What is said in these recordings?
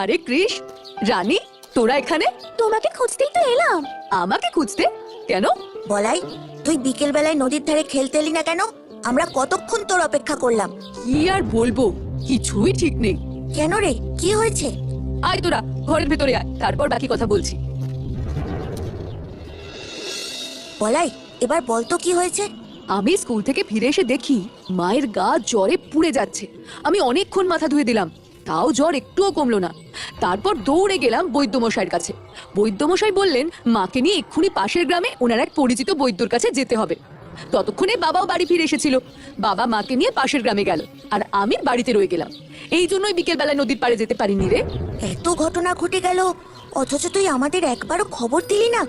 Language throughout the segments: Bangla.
আরে কৃষ, রানী, তোরা এখানে? তোমাকে খুঁজতেই তো এলাম। আমাকে খুঁজতে? কেন? বলাই, তুই বিকেল বেলায় নদীর ধারে খেলতে এলি না কেন? আমরা কতক্ষণ তোর অপেক্ষা করলাম। কি আর বলবো, কিছুই ঠিক নেই। কেন রে, কি হয়েছে? আয় তোরা ঘরের ভেতরে আয়, তারপর বাকি কথা বলছি। বলাই, এবার বলতো কি হয়েছে? আমি স্কুল থেকে ফিরে এসে দেখি মায়ের গা জ্বরে পুড়ে যাচ্ছে। আমি অনেকক্ষণ মাথা ধুয়ে দিলাম, তাও জ্বর একটুও কমলো না। তারপর দৌড়ে গেলাম বৈদ্যমশাইয়ের কাছে। বৈদ্যমশাই বললেন মাকে নিয়ে এক্ষুনি পাশের গ্রামে ওনার এক পরিচিত বৈদ্যর কাছে যেতে হবে। ততক্ষণে বাবাও বাড়ি ফিরে এসেছিল। বাবা মাকে নিয়ে পাশের গ্রামে গেল, আর আমি বাড়িতে রয়ে গেলাম। এই জন্যই বিকেল বেলায় নদীর পাড়ে যেতে পারিনি রে। এত ঘটনা ঘটে গেল, অথচ তুই আমাদের একবারও খবর দিলি না।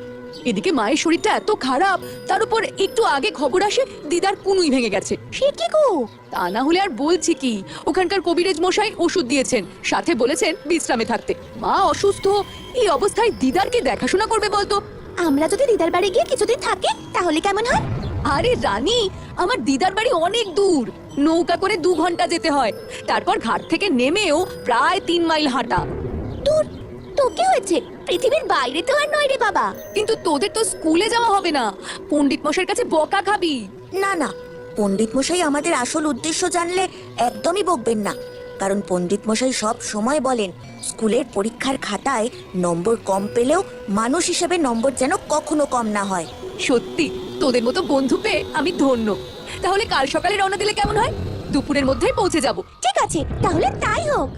এদিকে মায়ের শরীরটা এত খারাপ, তার উপর একটু আগে খবর আসে দিদার কুনুই ভেঙে গেছে। সে কি গো? তা না হলে আর বলছি কি, ওখানকার কবিরাজ মশাই ওষুধ দিয়েছেন, সাথে বলেছেন বিশ্রামে থাকতে। মা অসুস্থ, এই অবস্থায় দিদারকে দেখাশোনা করবে বলতো? আমরা যদি দিদার বাড়ি গিয়ে কিছুদিন থাকি তাহলে কেমন হয়? আরে রানী, আমার দিদার বাড়ি অনেক দূর, নৌকা করে 2 ঘন্টা যেতে হয়। তারপর ঘাট থেকে নেমেও প্রায় 3 মাইল হাঁটা। দূর, তো কি হয়েছে? পৃথিবীর বাইরে তো আর নয় রে বাবা। কিন্তু তোদের তো স্কুলে যাওয়া হবে না, পণ্ডিত মশাইয়ের কাছে বকা খাবি। না না, পণ্ডিত মশাই আমাদের আসল উদ্দেশ্য জানলে একদমই বকবেন না। কারণ পণ্ডিত মশাই সব সময় বলেন স্কুলের পরীক্ষার খাতায় নম্বর কম পেলেও মানুষ হিসেবে নম্বর যেন কখনো কম না হয়। সত্যি তোদের মতো বন্ধু পেয়ে আমি ধন্য। তাহলে কাল সকালে রওনা দিলে কেমন হয়? দুপুরের মধ্যেই পৌঁছে যাব। ঠিক আছে, তাহলে তাই হোক।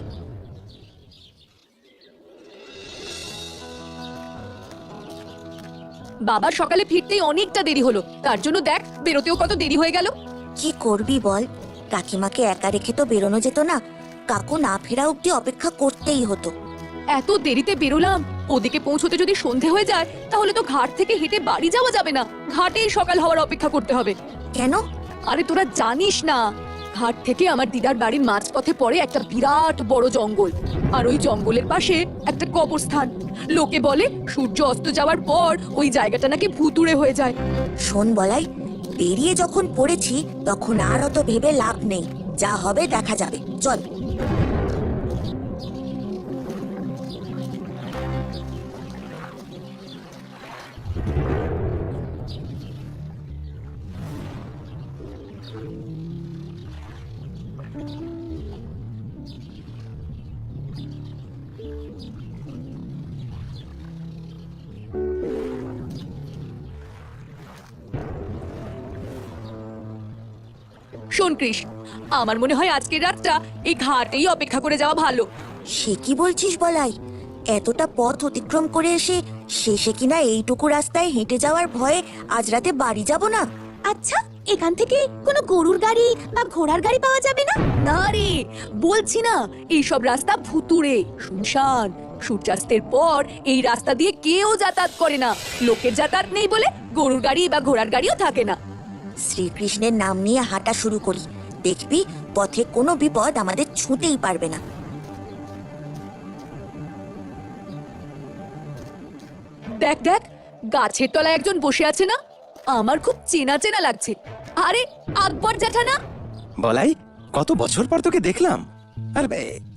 বাবার সকালে ফিরতেই অনেকটা দেরি হলো, তার জন্য দেখ বেরোতেও কত দেরি হয়ে গেল। কি করবি বল, কাকিমাকে একা রেখে তো বেরোনো যেত না। কাকু না ফেরা অব্দি অপেক্ষা করতেই হতো। এত দেরিতে বেরোলাম, ওদিকে পৌঁছতে যদি সন্ধে হয়ে যায় তাহলে তো ঘাট থেকে হেঁটে বাড়ি যাওয়া যাবে না, ঘাটেই সকাল হওয়ার অপেক্ষা করতে হবে। কেন? আরে তোরা জানিস না, ঘাট থেকে আমার দিদার বাড়ির মাঝপথে পড়ে একটা বিরাট বড় জঙ্গল, আর ওই জঙ্গলের পাশে একটা কবরস্থান। লোকে বলে সূর্য অস্ত যাওয়ার পর ওই জায়গাটা নাকি ভুতুড়ে হয়ে যায়। শোন বলাই, বেরিয়ে যখন পড়েছি তখন আর অত ভেবে লাভ নেই, যা হবে দেখা যাবে, চল। শোন কৃষ, আমার মনে হয় আজকের রাতটা এই ঘাটেই অপেক্ষা করে যাওয়া ভালো। সে কি বলছিস বলাই? এতটা পথ অতিক্রম করে এসে শেষে কিনা এইটুকু রাস্তায় হেঁটে যাওয়ার ভয়ে আজ রাতে বাড়ি যাব না? আচ্ছা, এখান থেকে কোনো গরুর গাড়ি বা ঘোড়ার গাড়ি পাওয়া যাবে না? না রে, বলছি না এইসব রাস্তা ভুতুড়ে, শুনশান। সূর্যাস্তের পর এই রাস্তা দিয়ে কেউ যাতায়াত করে না। লোকের যাতায়াত নেই বলে গরুর গাড়ি বা ঘোড়ার গাড়িও থাকে না। শ্রীকৃষ্ণের নাম নিয়ে হাঁটা শুরু করি, দেখবি পথে কোনো বিপদ আমাদের ছুঁতেই পারবে না। দেখ দেখ, গাছের তলায় একজন বসে আছে না? আমার খুব চেনা চেনা লাগছে। আরে আকবর জ্যাঠা না? বলাই, কত বছর পর তোকে দেখলাম। আর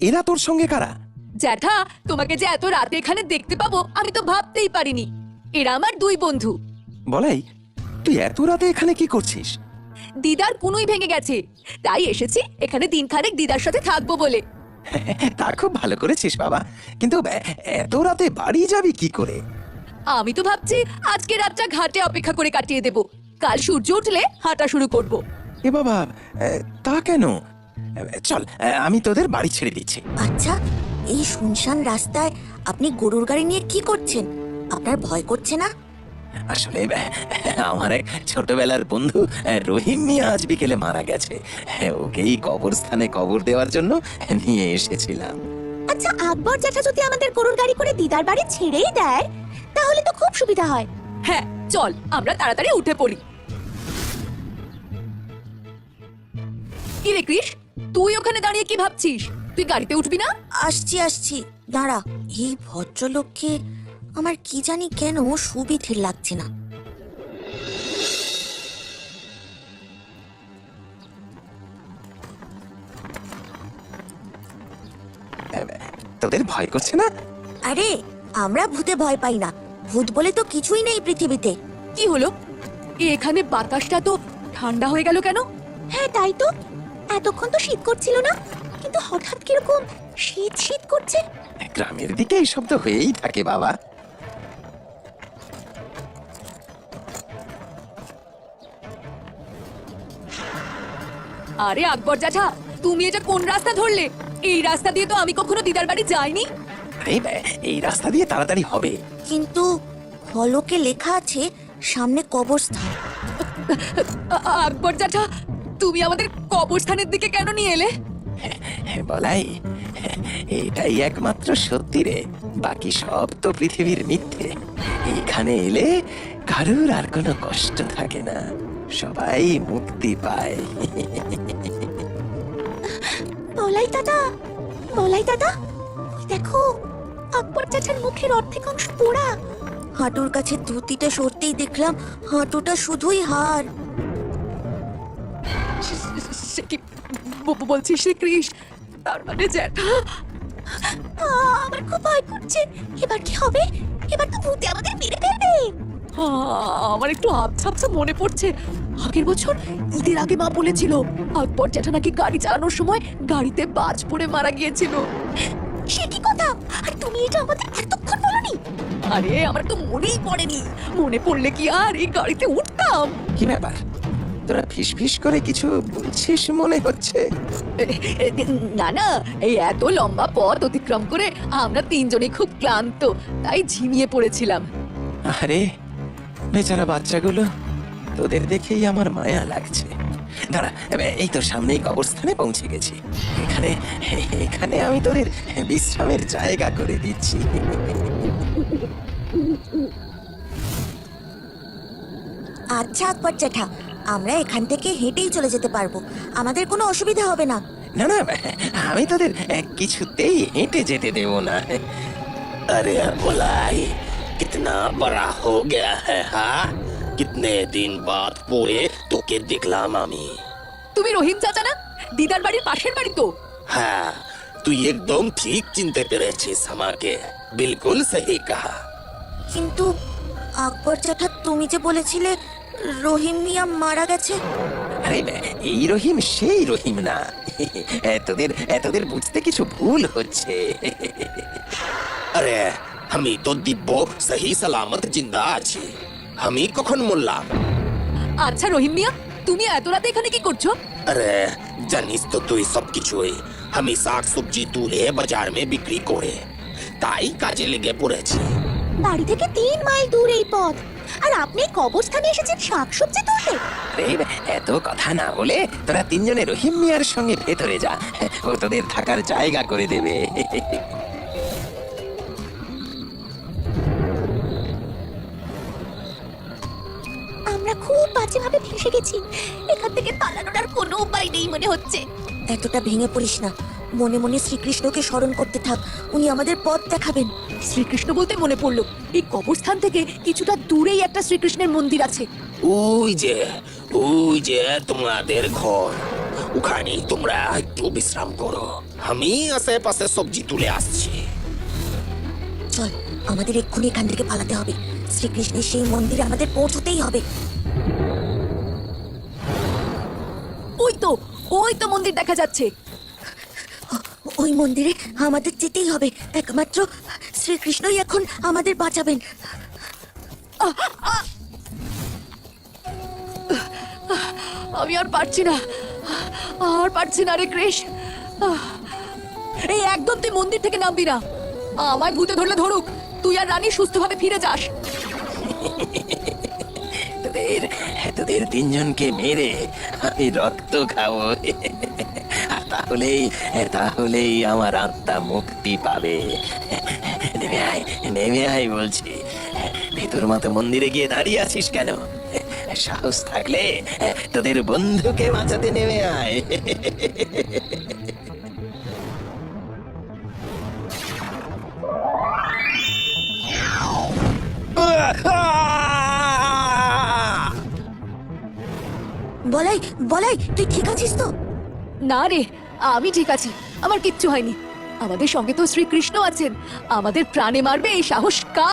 এরা তোর সঙ্গে কারা? জ্যাঠা, তোমাকে যে এত রাতে এখানে দেখতে পাবো আমি তো ভাবতেই পারিনি। এরা আমার 2 বন্ধু। বলাই, তুই এত রাতে এখানে কি করছিস? দিদার কুনুই ভেঙে গেছে, তাই এসেছি এখানে দিনখানেক দিদার সাথে থাকবো বলে। তা খুব ভালো করেছিস বাবা, কিন্তু এত রাতে বাড়ি যাবি কি করে? আমি তো ভাবছি আজকে রাতটা ঘাটে অপেক্ষা করে কাটিয়ে দেব, কাল সূর্য উঠলে হাঁটা শুরু করব। এ বাবা, তা কেন? চল, আমি তোদের বাড়ি ছেড়ে দিচ্ছি। আচ্ছা, এই শুনশান রাস্তায় আপনি গরুর গাড়ি নিয়ে কি করছেন? আপনার ভয় করছে না? আসলে আমার এক ছোটবেলার বন্ধু রহিম মিয়া আজ বিকেলে মারা গেছে। ওকেই কবরস্থানে কবর দেওয়ার জন্য নিয়ে এসেছিলাম। আচ্ছা, আকবর জ্যাঠা যদি আমাদের গরুর গাড়ি করে দিদার বাড়ি ছেড়েই দেয় তাহলে তো খুব সুবিধা হয়। হ্যাঁ চল, আমরা তাড়াতাড়ি উঠে পড়ি। কি রে কৃষ, তুই ওখানে দাঁড়িয়ে কি ভাবছিস? তুই গাড়িতে উঠবি না? আসছি আসছি, দাঁড়া। এই ভদ্রলোককে আমার কি জানি কেন সুবিধে লাগছে না। তোদের ভয় করছে না? আরে আমরা ভূতে ভয় পাই না, ভূত বলে তো কিছুই নেই পৃথিবীতে। কি হলো? এখানে বাতাসটা তো ঠান্ডা হয়ে গেল কেন? হ্যাঁ তাই তো, এতক্ষণ তো শীত করছিল না, কিন্তু হঠাৎ কিরকম শীত শীত করছে। গ্রামের দিকে এই শব্দ হয়েই থাকে বাবা। আরে আকবর জ্যাঠা, তুমি এটা কোন রাস্তা ধরলে? এই রাস্তা দিয়ে তো আমি কখনো দিদার বাড়ি যাইনি। এই রাস্তা দিয়ে তাড়াতাড়ি হবে। কিন্তু ফলকে লেখা আছে সামনে কবরস্থান। আকবর জ্যাঠা, তুমি আমাদের কবরস্থানের দিকে কেন নিয়ে এলে? বলাই, এটাই একমাত্র সত্যি রে, বাকি সব তো পৃথিবীর মিথ্যে। এখানে এলে কারুর আর কোনো কষ্ট থাকে না, সবাই মুক্তি পায়। বলাই দাদা, বলাই দাদা, ওই দেখো আকবর চাচার মুখের অর্ধেক অংশ পোড়া। হাঁটুর কাছে ধুতিটা সরতেই দেখলাম হাঁটুটা শুধুই হাড়। সে কি বলছি শ্রীকৃষ? তার মানে জ্যাঠা। আমার খুব ভয় করছে, এবার কি হবে? এবার তো ভূতে আমাদের মেরে ফেলবে। আমার একটু আবছা আবছা মনে পড়ছে, আগের বছর ঈদের আগে মা বলেছিল আকবর জ্যাঠা নাকি গাড়ি চালানোর সময় গাড়িতে বাজ পড়ে মারা গিয়েছিল। সে কি কথা? আর তুমি এটা আমাদের এতক্ষণ বলনি? আরে আমার তো মনেই পড়েনি, মনে পড়লে কি আর এই গাড়িতে উঠতাম? কি ব্যাপার, তোরা ফিস করে কিছু বলছিস মনে হচ্ছে। না না, এই এত লম্বা পথ অতিক্রম করে আমরা তিনজনই খুব ক্লান্ত, তাই ঝিমিয়ে পড়েছিলাম। আরে বেচারা বাচ্চাগুলো, তোদের দেখেই আমার মায়া লাগছে। দাঁড়া, এই তো সামনেই কবরস্থানে পৌঁছে গেছি। এখানে এখানে আমি তোদের বিশ্রামের জায়গা করে দিচ্ছি। আচ্ছা আকবর জ্যাঠা, আমরা এখান থেকে হেঁটেই চলে যেতে পারবো, আমাদের কোনো অসুবিধা হবে না। না না, আমি তোদের কিছুতেই হেঁটে যেতে দেব না। अरे बोलाई, कितना बड़ा हो गया है हाँ? कितने दिन बाद पूरे তোকে দেখলাম আমি। তুমি রহিম চাচা না? দিদার বাড়ির পাশের বাড়ি তো। হ্যাঁ, তুই একদম ঠিক চিনতে পেরেছিস আমাকে, বিলকুল সহি কাহা। কিন্তু আকবর জ্যাঠা, তুমি যে বলেছিলে রহিম মিয়া মারা গেছে। আরে এই রহিম সেই রহিম না। তোদের বুঝতে কিছু ভুল হচ্ছে। আরে আমি তো দিব্য সহি সালামত জিন্দা আছি, আমি কখন বললাম? আচ্ছা রহিম মিয়া, তুমি এত রাতে এখানে কি করছো? আরে জানিস তো তুই সব কিছুই, আমি শাক সবজি তুলে বাজার মে বিক্রি করে, তাই কাজে লেগে পড়েছি। বাড়ি থেকে 3 মাইল দূর এই পথ, আর আপনি কবরস্থানে এসেছেন শাকসবজি তুলতে? আরে এত কথা না বলে তোরা তিনজনে রহিম মিয়ার সঙ্গে ভেতরে যা, ও তোদের থাকার জায়গা করে দেবে। আমরা খুব বাজেভাবে ফেসে গেছি, এখান থেকে পালানোর আর কোনো উপায় নেই মনে হচ্ছে। এতটা ভেঙে পড়িস না, মনে মনে শ্রীকৃষ্ণকে স্মরণ করতে থাক, উনি আমাদের পথ দেখাবেন। শ্রীকৃষ্ণ বলতে মনে পড়লো, এই কবরস্থান থেকে কিছুটা দূরেই একটা শ্রীকৃষ্ণের মন্দির আছে। ওই যে তোমাদের ঘর, ওখানেই তোমরা একটু বিশ্রাম করো, আমি আশেপাশে সবজি তুলে আসছি। চল, আমাদের এক্ষুনি এখান থেকে পালাতে হবে, শ্রীকৃষ্ণের সেই মন্দিরে আমাদের পৌঁছতেই হবে। ওই তো মন্দির দেখা যাচ্ছে। ওই মন্দিরে আমাদের যেতেই হবে, একমাত্র শ্রীকৃষ্ণই এখন আমাদের বাঁচাবেন। আমি আর পারছি না, রে কৃষ। এই একদম তুই মন্দির থেকে নামবি না, আমায় ভূতে ধরলে ধরুক, তুই আর রানী সুস্থভাবে ফিরে যাস। তোদের তিনজনকে মেরে আমি রক্ত খাবো, আর তাহলেই আমার আত্মা মুক্তি পাবে। নেমে আয় বলছি, ভেতর মতো মন্দিরে গিয়ে দাঁড়িয়ে আছিস কেন? সাহস থাকলে তোদের বন্ধুকে বাঁচাতে নেমে আয়। বলাই, বলাই, তুই ঠিক আছিস তো? না রে, আমি ঠিক আছি, আমার কিচ্ছু হয়নি। আমাদের সঙ্গে তো শ্রীকৃষ্ণ আছেন, আমাদের প্রাণে মারবে এই সাহস কার?